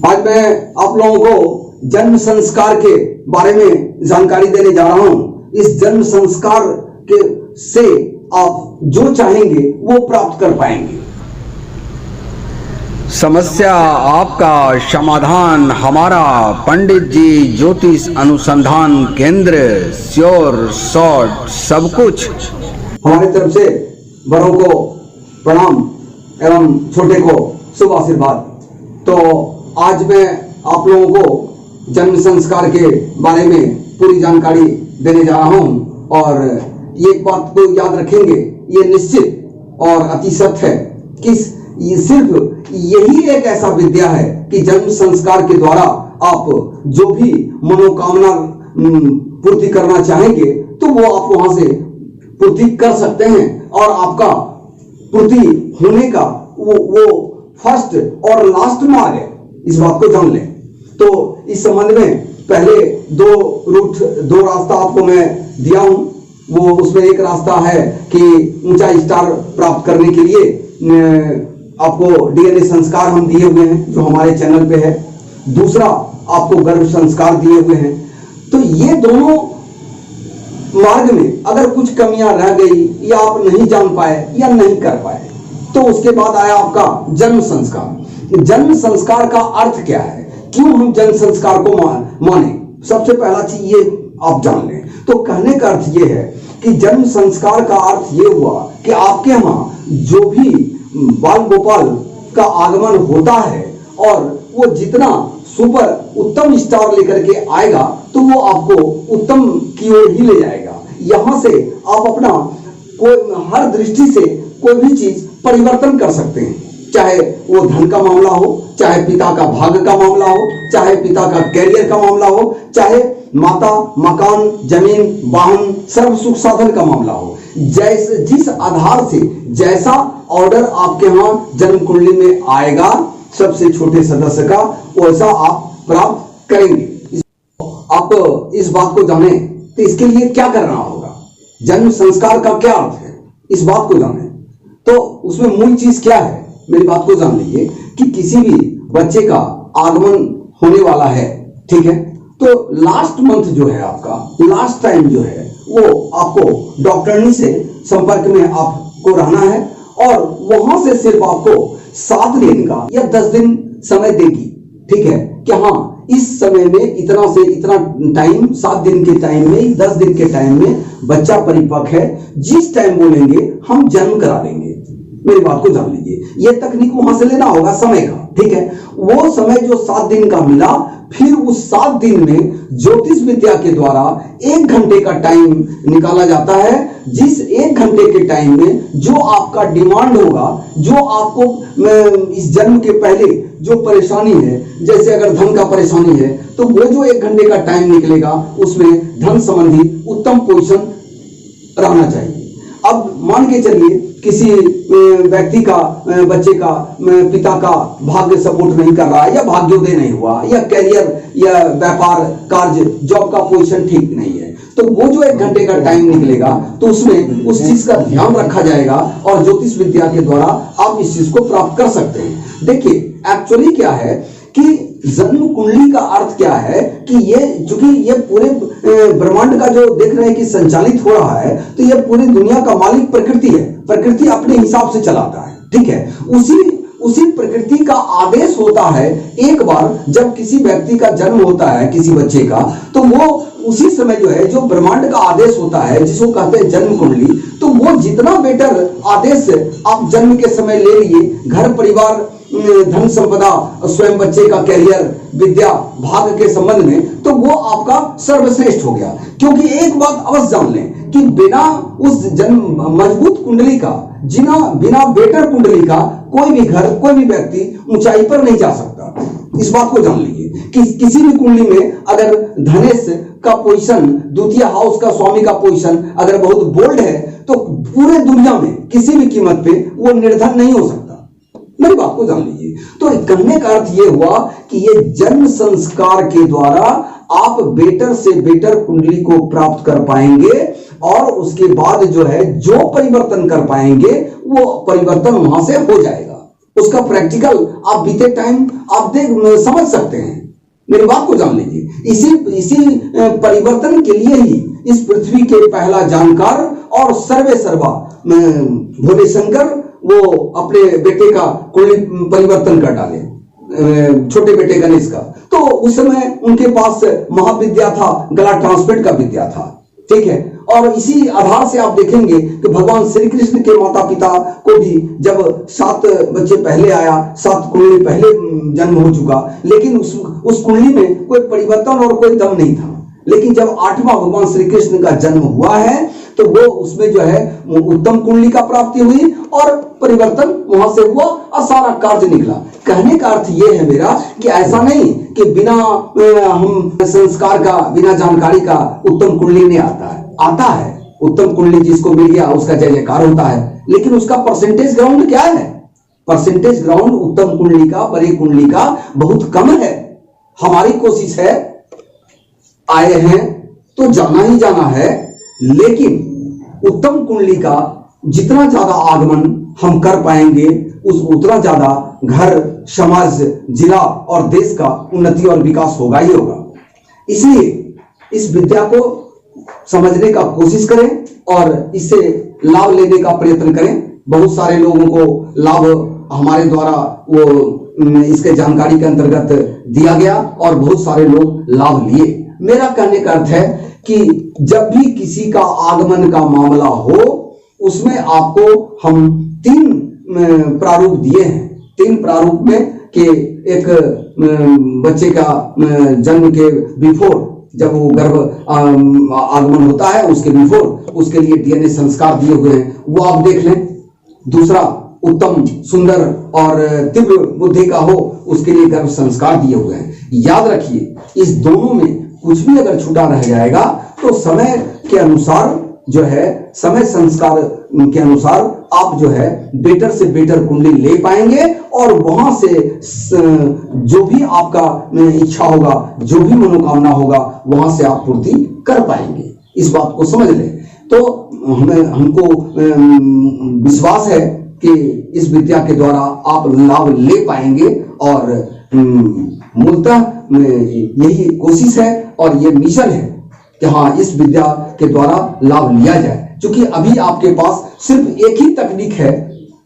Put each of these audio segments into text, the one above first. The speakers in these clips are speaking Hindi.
आज मैं आप लोगों को जन्म संस्कार के बारे में जानकारी देने जा रहा हूं। इस जन्म संस्कार के से आप जो चाहेंगे वो प्राप्त कर पाएंगे। समस्या आपका, समाधान हमारा। पंडित जी ज्योतिष अनुसंधान केंद्र, श्योर शॉर्ट सब कुछ। हमारी तरफ से बड़ों को प्रणाम एवं छोटे को शुभ आशीर्वाद। तो आज मैं आप लोगों को जन्म संस्कार के बारे में पूरी जानकारी देने जा रहा हूं और एक बात को याद रखेंगे, ये निश्चित और अति सत्य है कि ये सिर्फ यही एक ऐसा विद्या है कि जन्म संस्कार के द्वारा आप जो भी मनोकामना पूर्ति करना चाहेंगे तो वो आप वहां से पूर्ति कर सकते हैं और आपका पूर्ति होने का वो फर्स्ट और लास्ट मार्ग है। इस बात को जान लें। तो इस संबंध में पहले दो रास्ता आपको मैं दिया हूं। वो उसमें एक रास्ता है कि ऊंचा स्टार प्राप्त करने के लिए आपको डीएनए संस्कार हम दिए हुए हैं जो हमारे चैनल पे है। दूसरा आपको गर्भ संस्कार दिए हुए हैं। तो ये दोनों मार्ग में अगर कुछ कमियां रह गई या आप नहीं जान पाए या नहीं कर पाए तो उसके बाद आया आपका जन्म संस्कार। जन्म संस्कार का अर्थ क्या है, क्यों हम जन्म संस्कार को माने, सबसे पहला चीज ये आप जान लें। तो कहने का अर्थ ये है कि जन्म संस्कार का अर्थ ये हुआ कि आपके यहाँ जो भी बाल गोपाल का आगमन होता है और वो जितना सुपर उत्तम स्टार लेकर के आएगा तो वो आपको उत्तम की ओर ही ले जाएगा। यहां से आप अपना कोई हर दृष्टि से कोई भी चीज परिवर्तन कर सकते हैं, चाहे वो धन का मामला हो, चाहे पिता का भाग्य का मामला हो, चाहे पिता का कैरियर का मामला हो, चाहे माता मकान जमीन वाहन सर्व सुख साधन का मामला हो। जैसे जिस आधार से जैसा ऑर्डर आपके यहाँ जन्म कुंडली में आएगा सबसे छोटे सदस्य का, वैसा आप प्राप्त करेंगे। आप इस बात को जाने तो इसके लिए क्या करना होगा, जन्म संस्कार का क्या अर्थ है, इस बात को जाने। तो उसमें मूल चीज क्या है, मेरी बात को जान लीजिए कि किसी भी बच्चे का आगमन होने वाला है, ठीक है, तो लास्ट मंथ जो है आपका, लास्ट टाइम जो है वो आपको डॉक्टरनी से संपर्क में आपको रहना है और वहां से सिर्फ आपको 7 दिन का या 10 दिन समय देगी, ठीक है, कि हाँ इस समय में इतना से इतना टाइम, 7 दिन के टाइम में 10 दिन के टाइम में बच्चा परिपक्व है, जिस टाइम बोलेंगे हम जन्म करा देंगे। मेरी बात को जान लीजिए, ये तकनीक वहां से लेना होगा समय का, ठीक है। वो समय जो 7 दिन का मिला, फिर उस 7 दिन में ज्योतिष विद्या के द्वारा 1 घंटे का टाइम निकाला जाता है, जिस 1 घंटे के टाइम में जो आपका डिमांड होगा, जो आपको इस जन्म के पहले जो परेशानी है, जैसे अगर धन का परेशानी है तो वो जो 1 घंटे का टाइम निकलेगा उसमें धन संबंधी उत्तम पोजीशन रहना चाहिए। अब मान के चलिए किसी व्यक्ति का, बच्चे का, पिता का भाग्य सपोर्ट नहीं कर रहा है या भाग्योदय नहीं हुआ या कैरियर या व्यापार कार्य जॉब का पोजीशन ठीक नहीं है, तो वो जो 1 घंटे का टाइम निकलेगा तो उसमें उस चीज का ध्यान रखा जाएगा और ज्योतिष विद्या के द्वारा आप इस चीज को प्राप्त कर सकते हैं। देखिए एक्चुअली क्या है कि जन्म कुंडली का अर्थ क्या है कि ये चूंकि ये पूरे ब्रह्मांड का जो देख रहे हैं कि संचालित हो रहा है, तो ये पूरी दुनिया का मालिक प्रकृति है। प्रकृति अपने हिसाब से चलाता है, ठीक है। उसी प्रकृति का आदेश होता है। एक बार जब किसी व्यक्ति का जन्म होता है, किसी बच्चे का, तो वो उसी समय जो है जो ब्रह्मांड का आदेश होता है जिसको कहते हैं जन्म कुंडली, तो वो जितना बेटर आदेश आप जन्म के समय ले लिए, घर परिवार धन संपदा स्वयं बच्चे का कैरियर विद्या भाग्य के संबंध में, तो वो आपका सर्वश्रेष्ठ हो गया। क्योंकि एक बात अवश्य जान लें कि बिना उस जन्म मजबूत कुंडली का, बिना बेटर कुंडली का कोई भी घर, कोई भी व्यक्ति ऊंचाई पर नहीं जा सकता। इस बात को जान लीजिए कि किसी भी कुंडली में अगर धनेश का पोजीशन, द्वितीय हाउस का स्वामी का पोजीशन अगर बहुत बोल्ड है तो पूरे दुनिया में किसी भी कीमत पे वो निर्धन नहीं हो सकता। मेरी बात को जान लीजिए। तो कहने का अर्थ ये हुआ कि ये जन्म संस्कार के द्वारा आप बेटर से बेटर कुंडली को प्राप्त कर पाएंगे और उसके बाद जो है जो परिवर्तन कर पाएंगे वो परिवर्तन वहां से हो जाएगा। उसका प्रैक्टिकल आप बीते टाइम आप समझ सकते हैं। मेरी बात को जान लीजिए। इसी परिवर्तन के लिए ही इस पृथ्वी के पहला जानकार और सर्वे सर्वा भोले शंकर वो अपने बेटे का कुंडली परिवर्तन कर डाले, छोटे बेटे गणेश का। तो उस समय उनके पास महाविद्या था, गला ट्रांसमिट का विद्या था, ठीक है। और इसी आधार से आप देखेंगे कि भगवान श्री कृष्ण के माता पिता को भी जब 7 बच्चे पहले आया, 7 कुंडली पहले जन्म हो चुका, लेकिन उस कुंडली में कोई परिवर्तन और कोई दम नहीं था। लेकिन जब 8वां भगवान श्री कृष्ण का जन्म हुआ है तो वो उसमें जो है उत्तम कुंडली का प्राप्ति हुई और परिवर्तन वहां से हुआ और सारा कार्य निकला। कहने का अर्थ ये है मेरा कि ऐसा नहीं कि बिना हम संस्कार का, बिना जानकारी का उत्तम कुंडली नहीं आता है। उत्तम कुंडली जिसको मिल गया उसका जय जयकार होता है, लेकिन उसका परसेंटेज ग्राउंड क्या है? परसेंटेज ग्राउंड उत्तम कुंडली का, बड़ी कुंडली का बहुत कम है। हमारी कोशिश है, आए हैं तो जाना ही जाना है, लेकिन उत्तम कुंडली का जितना ज्यादा आगमन हम कर पाएंगे उतना ज्यादा घर, समाज, जिला और देश का उन्नति और विकास होगा ही होगा। इसलिए इस विद्या को समझने का कोशिश करें और इससे लाभ लेने का प्रयत्न करें। बहुत सारे लोगों को लाभ हमारे द्वारा वो इसके जानकारी के अंतर्गत दिया गया और बहुत सारे लोग लाभ लिए। मेरा कहने का अर्थ है कि जब भी किसी का आगमन का मामला हो उसमें आपको हम 3 प्रारूप दिए हैं। 3 प्रारूप में कि एक बच्चे का जन्म के बिफोर, जब वो गर्भ आगमन होता है उसके बिफोर, उसके लिए डीएनए संस्कार दिए हुए हैं, वो आप देख लें। दूसरा उत्तम, सुंदर और तीव्र बुद्धि का हो, उसके लिए गर्भ संस्कार दिए हुए हैं। याद रखिए, इस दोनों में कुछ भी अगर छूटा रह जाएगा तो समय के अनुसार जो है, समय संस्कार के अनुसार आप जो है बेटर से बेटर कुंडली ले पाएंगे और वहां से जो भी आपका इच्छा होगा, जो भी मनोकामना होगा, वहां से आप पूर्ति कर पाएंगे। इस बात को समझ लें। तो हमको विश्वास है कि इस विद्या के द्वारा आप लाभ ले पाएंगे और मूलतः यही कोशिश है और ये मिशन है कि हाँ, इस विद्या के द्वारा लाभ लिया जाए। क्योंकि अभी आपके पास सिर्फ एक ही तकनीक है,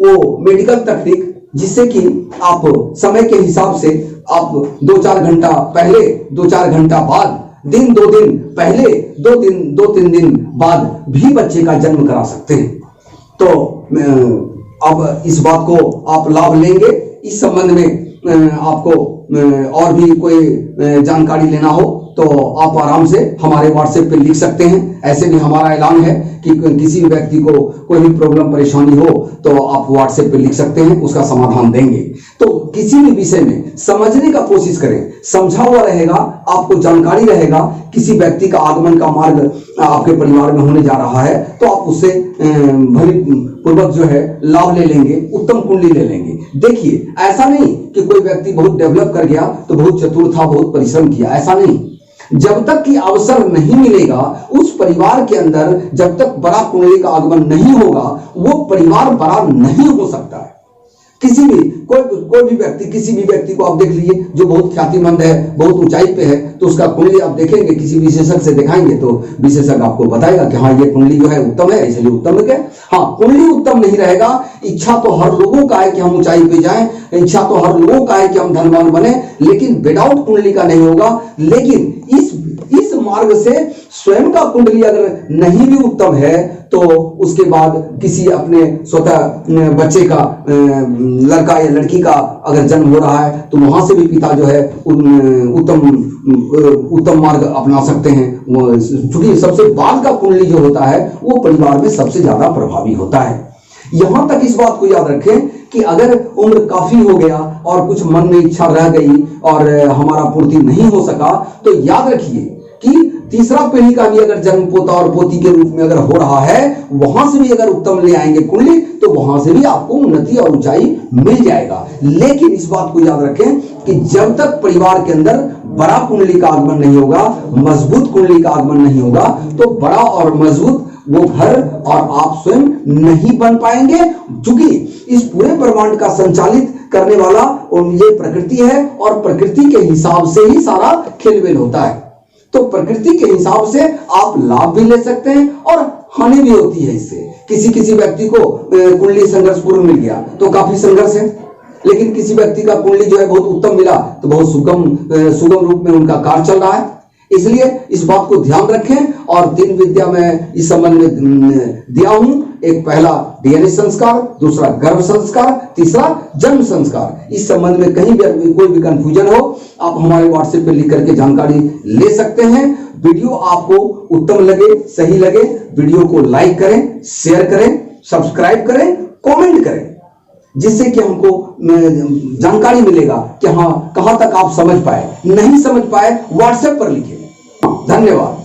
वो मेडिकल तकनीक, जिससे कि आप समय के हिसाब से आप 2-4 घंटा पहले, 2-4 घंटा बाद, दिन 2 दिन पहले, 2-3 दिन बाद भी बच्चे का जन्म करा सकते हैं। तो अब इस बात को आप लाभ लेंगे। इस संबंध में आपको और भी कोई जानकारी लेना हो तो आप आराम से हमारे व्हाट्सएप पे लिख सकते हैं। ऐसे भी हमारा ऐलान है कि किसी भी व्यक्ति को कोई भी प्रॉब्लम, परेशानी हो तो आप व्हाट्सएप पे लिख सकते हैं, उसका समाधान देंगे। तो किसी भी विषय में समझने का कोशिश करें, समझा हुआ रहेगा, आपको जानकारी रहेगा। किसी व्यक्ति का आगमन का मार्ग आपके परिवार में होने जा रहा है तो आप उससे भलीपूर्वक जो है लाभ ले लेंगे, उत्तम कुंडली ले लेंगे। देखिए, ऐसा नहीं कि कोई व्यक्ति बहुत डेवलप कर गया तो बहुत चतुर था, बहुत परिश्रम किया, ऐसा नहीं। जब तक कि अवसर नहीं मिलेगा उस परिवार के अंदर, जब तक बड़ा कुंडली का आगमन नहीं होगा, वो परिवार बड़ा नहीं हो सकता है। किसी भी कोई भी व्यक्ति, किसी भी व्यक्ति को आप देख लीजिए जो बहुत ख्यातिमंद है, बहुत ऊंचाई पे है, तो उसका कुंडली आप देखेंगे, किसी विशेषज्ञ से दिखाएंगे तो विशेषज्ञ आपको बताएगा कि हाँ, ये कुंडली जो है उत्तम है, इसलिए उत्तम है। हाँ, कुंडली उत्तम नहीं रहेगा। इच्छा तो हर लोगों का है कि हम ऊंचाई पे जाएं, इच्छा तो हर लोगों का है कि हम धनवान बने, लेकिन विदाउट कुंडली का नहीं होगा। लेकिन इस मार्ग से स्वयं का कुंडली अगर नहीं भी उत्तम है तो उसके बाद किसी अपने स्वतः बच्चे का, लड़का या लड़की का अगर जन्म हो रहा है तो वहां से भी पिता जो है उत्तम मार्ग अपना सकते हैं। क्योंकि सबसे बाद का कुंडली जो होता है वो परिवार में सबसे ज्यादा प्रभावी होता है। यहां तक इस बात को याद रखें कि अगर उम्र काफी हो गया और कुछ मन में इच्छा रह गई और हमारा पूर्ति नहीं हो सका तो याद रखिए कि तीसरा पीढ़ी का भी अगर जन्म पोता और पोती के रूप में अगर हो रहा है, वहां से भी अगर उत्तम ले आएंगे कुंडली तो वहां से भी आपको उन्नति और ऊंचाई मिल जाएगा। लेकिन इस बात को याद रखें कि जब तक परिवार के अंदर बड़ा कुंडली का आगमन नहीं होगा, मजबूत कुंडली का आगमन नहीं होगा, तो बड़ा और मजबूत वो घर और आप स्वयं नहीं बन पाएंगे, क्योंकि इस पूरे ब्रह्मांड का संचालित करने वाला और ये प्रकृति है और प्रकृति के हिसाब से ही सारा खेलमेल होता है। तो प्रकृति के हिसाब से आप लाभ भी ले सकते हैं और हानि भी होती है इससे। किसी किसी व्यक्ति को कुंडली संघर्षपूर्ण मिल गया तो काफी संघर्ष है, लेकिन किसी व्यक्ति का कुंडली जो है बहुत उत्तम मिला तो बहुत सुगम रूप में उनका कार्य चल रहा है। इसलिए इस बात को ध्यान रखें। और 3 विद्या में इस संबंध में दिया हूं। एक पहला डीएनए संस्कार, दूसरा गर्भ संस्कार, तीसरा जन्म संस्कार। इस संबंध में कहीं भी कोई भी कंफ्यूजन हो आप हमारे व्हाट्सएप पे लिख करके जानकारी ले सकते हैं। वीडियो आपको उत्तम लगे, सही लगे, वीडियो को लाइक करें, शेयर करें, सब्सक्राइब करें, कमेंट करें, जिससे कि हमको जानकारी मिलेगा कि हाँ कहां तक आप समझ पाए। नहीं समझ पाए व्हाट्सएप पर लिखें। धन्यवाद।